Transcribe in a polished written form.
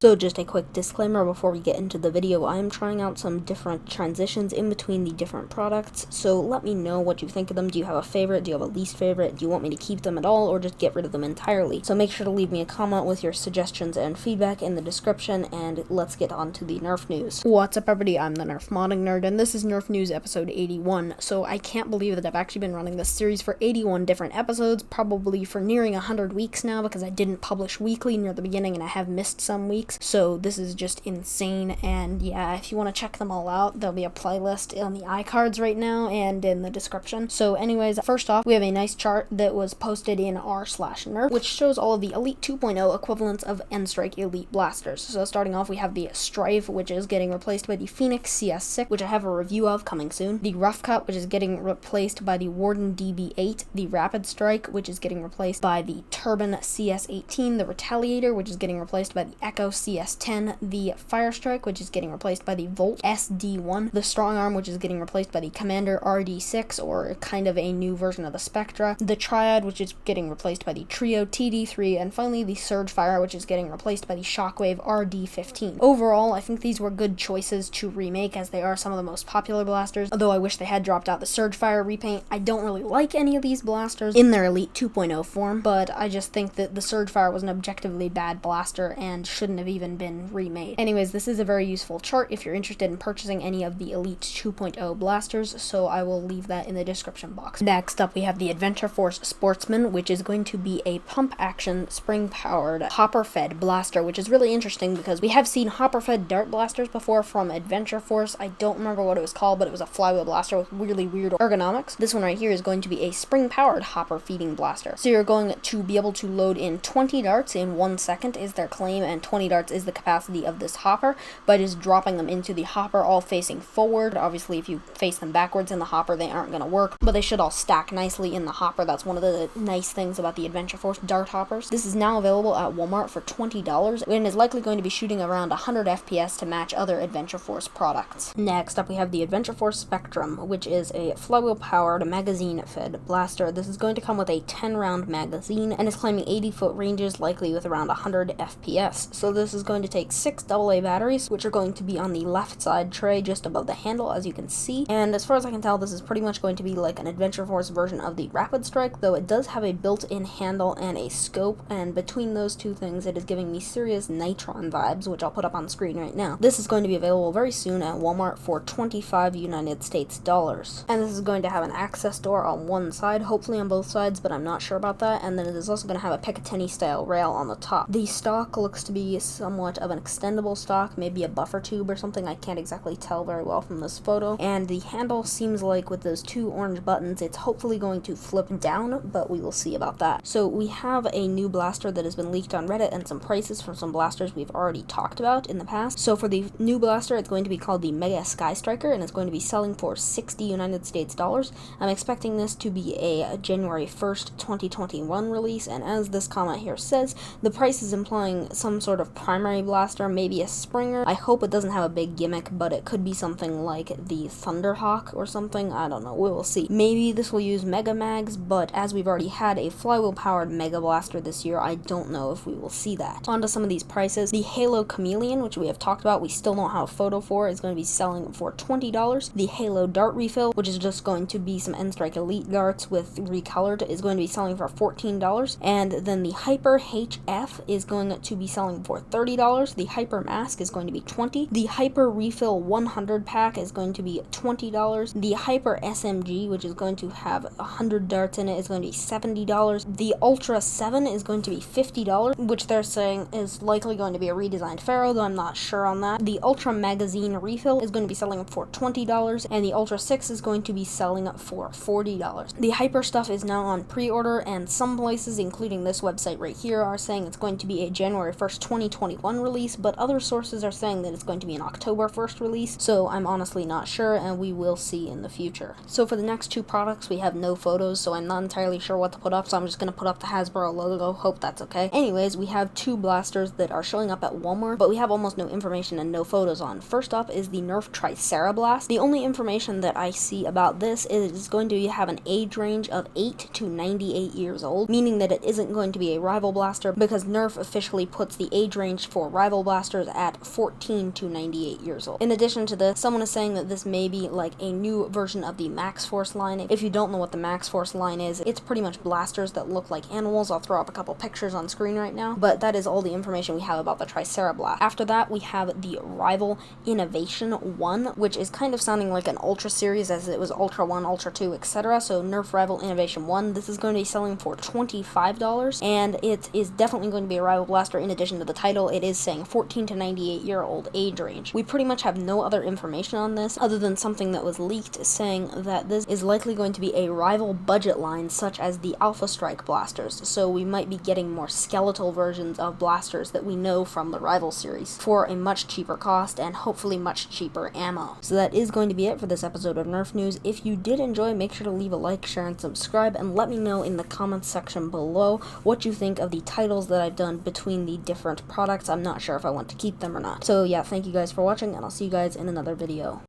So just a quick disclaimer before we get into the video, I am trying out some different transitions in between the different products, so let me know what you think of them. Do you have a favorite? Do you have a least favorite? Do you want me to keep them at all or just get rid of them entirely? So make sure to leave me a comment with your suggestions and feedback in the description, and let's get on to the Nerf news. What's up everybody, I'm the Nerf Modding Nerd, and this is Nerf News episode 81. So I can't believe that I've actually been running this series for 81 different episodes, probably for nearing 100 weeks now, because I didn't publish weekly near the beginning and I have missed some weeks. So this is just insane, and yeah, if you want to check them all out, there'll be a playlist on the iCards right now and in the description. So anyways, first off, we have a nice chart that was posted in r/nerf, which shows all of the Elite 2.0 equivalents of N-Strike Elite blasters. So starting off, we have the Strife, which is getting replaced by the Phoenix CS6, which I have a review of coming soon. The Rough Cut, which is getting replaced by the Warden DB8. The Rapid Strike, which is getting replaced by the Turban CS18. The Retaliator, which is getting replaced by the Echo CS10, the Fire Strike, which is getting replaced by the Volt SD1, the Strong Arm, which is getting replaced by the Commander RD6, or kind of a new version of the Spectra, the Triad, which is getting replaced by the Trio TD3, and finally the Surge Fire, which is getting replaced by the Shockwave RD15. Overall, I think these were good choices to remake, as they are some of the most popular blasters, although I wish they had dropped out the Surge Fire repaint. I don't really like any of these blasters in their Elite 2.0 form, but I just think that the Surge Fire was an objectively bad blaster and shouldn't have even been remade. Anyways, this is a very useful chart if you're interested in purchasing any of the Elite 2.0 blasters, so I will leave that in the description box. Next up, we have the Adventure Force Sportsman, which is going to be a pump-action, spring-powered, hopper-fed blaster, which is really interesting because we have seen hopper-fed dart blasters before from Adventure Force. I don't remember what it was called, but it was a flywheel blaster with really weird ergonomics. This one right here is going to be a spring-powered hopper-feeding blaster. So you're going to be able to load in 20 darts in 1 second is their claim, and 20 darts is the capacity of this hopper, by just dropping them into the hopper all facing forward. Obviously, if you face them backwards in the hopper, they aren't going to work, but they should all stack nicely in the hopper. That's one of the nice things about the Adventure Force dart hoppers. This is now available at Walmart for $20 and is likely going to be shooting around 100 FPS to match other Adventure Force products. Next up, we have the Adventure Force Spectrum, which is a flywheel-powered, magazine-fed blaster. This is going to come with a 10-round magazine and is claiming 80-foot ranges, likely with around 100 FPS. So this is going to take 6 AA batteries, which are going to be on the left side tray just above the handle, as you can see. And as far as I can tell, this is pretty much going to be like an Adventure Force version of the Rapid Strike, though it does have a built-in handle and a scope, and between those two things, it is giving me serious Nitron vibes, which I'll put up on the screen right now. This is going to be available very soon at Walmart for 25 United States dollars. And this is going to have an access door on one side, hopefully on both sides, but I'm not sure about that. And then it is also going to have a Picatinny style rail on the top. The stock looks to be somewhat of an extendable stock, maybe a buffer tube or something. I can't exactly tell very well from this photo. And the handle seems like with those two orange buttons, it's hopefully going to flip down, but we will see about that. So we have a new blaster that has been leaked on Reddit and some prices from some blasters we've already talked about in the past. So for the new blaster, it's going to be called the Mega Sky Striker, and it's going to be selling for 60 United States dollars. I'm expecting this to be a January 1st, 2021 release, and as this comment here says, the price is implying some sort of primary blaster, maybe a Springer. I hope it doesn't have a big gimmick, but it could be something like the Thunderhawk or something. I don't know, we will see. Maybe this will use Mega Mags, but as we've already had a flywheel-powered Mega Blaster this year, I don't know if we will see that. On to some of these prices. The Halo Chameleon, which we have talked about, we still don't have a photo for, is going to be selling for $20. The Halo Dart Refill, which is just going to be some N-Strike Elite darts with recolored, is going to be selling for $14. And then the Hyper HF is going to be selling for $30. The Hyper Mask is going to be $20. The Hyper Refill 100 pack is going to be $20. The Hyper SMG, which is going to have 100 darts in it, is going to be $70. The Ultra 7 is going to be $50, which they're saying is likely going to be a redesigned Pharaoh, though I'm not sure on that. The Ultra Magazine Refill is going to be selling for $20, and the Ultra 6 is going to be selling for $40. The Hyper stuff is now on pre-order, and some places, including this website right here, are saying it's going to be a January 1st, 2021 release, but other sources are saying that it's going to be an October 1st release, so I'm honestly not sure, and we will see in the future. So for the next two products, we have no photos, so I'm not entirely sure what to put up, so I'm just going to put up the Hasbro logo, hope that's okay. Anyways, we have two blasters that are showing up at Walmart, but we have almost no information and no photos on. First up is the Nerf Tricera Blast. The only information that I see about this is it's going to have an age range of 8 to 98 years old, meaning that it isn't going to be a rival blaster because Nerf officially puts the age range range for rival blasters at 14 to 98 years old. In addition to this, someone is saying that this may be like a new version of the Max Force line. If you don't know what the Max Force line is, it's pretty much blasters that look like animals. I'll throw up a couple pictures on screen right now, but that is all the information we have about the Tricerablast. After that, we have the Rival Innovation 1, which is kind of sounding like an Ultra series, as it was Ultra 1, Ultra 2, etc. So Nerf Rival Innovation 1, this is going to be selling for $25, and it is definitely going to be a rival blaster. In addition to the title, it is saying 14 to 98-year-old age range. We pretty much have no other information on this other than something that was leaked saying that this is likely going to be a rival budget line such as the Alpha Strike blasters, so we might be getting more skeletal versions of blasters that we know from the rival series for a much cheaper cost and hopefully much cheaper ammo. So that is going to be it for this episode of Nerf News. If you did enjoy, make sure to leave a like, share, and subscribe, and let me know in the comments section below what you think of the titles that I've done between the different products. I'm not sure if I want to keep them or not. So yeah, thank you guys for watching, and I'll see you guys in another video.